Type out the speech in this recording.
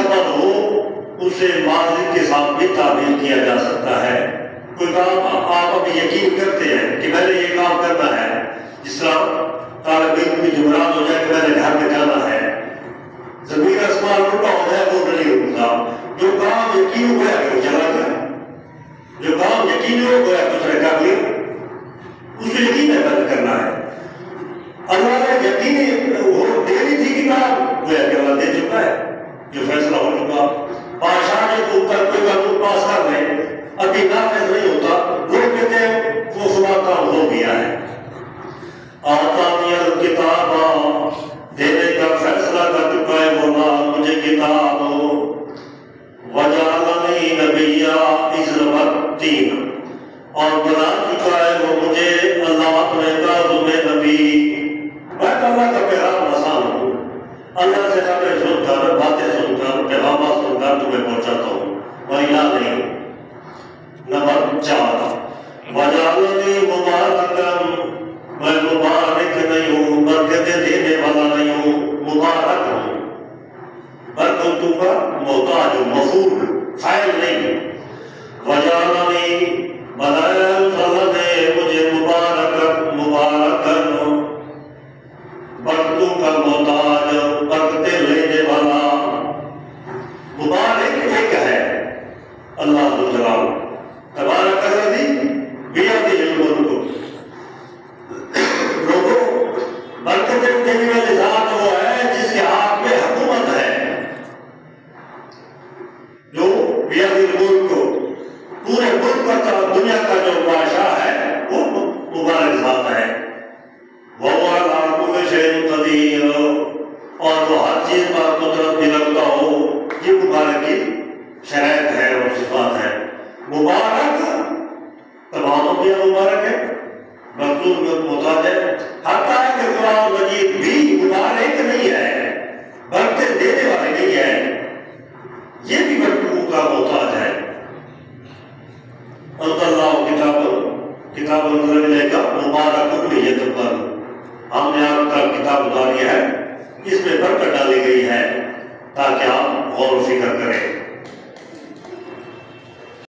سبب ہو اسے ماضی کے ساتھ بھی تعبیر کیا جا سکتا ہے۔ کوئی کام آپ ابھی یقین کرتے ہیں کہ میں نے یہ کام کرنا ہے، جس طرح طالب علم کی جمرات ہو جائے کہ میں نے گھر میں جانا ہے، زمین آسمان اٹھا ہو جائے وہ نہیں ہوتا۔ جو کام یقین ہو گیا کہ وہ چلا گیا، جو کام یقین ہو گیا تو اس نے کر لیا، اس کو یقین ہے بند کرنا ہے۔ اللہ نے یقینی وہ دینی تھی کتاب، وہ کہ اللہ دے چکا ہے، جو فیصلہ ہو چکا۔ بادشاہ نے تو اوپر کوئی قانون پاس کر لیں، ابھی نافذ نہیں ہوتا، لوگ کہتے ہیں وہ صبح کام ہو گیا ہے۔ آتانی الکتاب، دینے کا فیصلہ کر چکا ہے مولا مجھے کتاب، وجعلنی نبیا اذ الدین، اور بنا چکا ہے وہ مجھے اللہ اپنے کاظم نبی۔ میں اللہ کا پیغام آسان ہوں، اللہ سے خبریں سن کر، باتیں سن کر، پیغامات سن کر تمہیں پہنچاتا ہوں، وہاں نہیں۔ نمبر 4، وجعلنی مبارکن، میں مبارک نہیں ہوں، برکتیں دینے والا نہیں ہوں، مبارک ہوں۔ برکتوں کا محتاج ہوں، مفعول فاعل نہیں۔ وجعلنی، بنایا اللہ نے مجھے مبارکن، برکتوں کا محتاج، برکتیں لینے والا۔ مبارک ایک ہے اللہ ذو جلال، تبارک الذی بیدہ الملک۔ لوگوں، برکتیں دینے والی ذات وہ ہے جس کے ہاتھ میں حکومت ہے، جو بیدہ الملک، پورے ملک کا دنیا کا جو بادشاہ ہے وہ مبارک ذات ہے۔ وَهُوَ عَلَىٰ كُلِّ شَيْءٍ قَدِيرٌ، اور وہ ہر چیز پر قدرت بھی رکھتا ہو۔ یہ مبارک کی شرائط ہے اور صفات ہے۔ مبارک تمام انبیاء مبارک ہے، مقصود میں محتاج ہے، حتیٰ کہ قرآن مجید بھی مبارک نہیں ہے، برکت دینے والے نہیں ہے، یہ بھی برکتوں کا محتاج ہے۔ اللہ کتاب انزل الیک مبارک لیدبر، ہم نے آپ کا کتاب اتاری ہے، اس میں برکت ڈالی گئی ہے تاکہ آپ غور و فکر کریں۔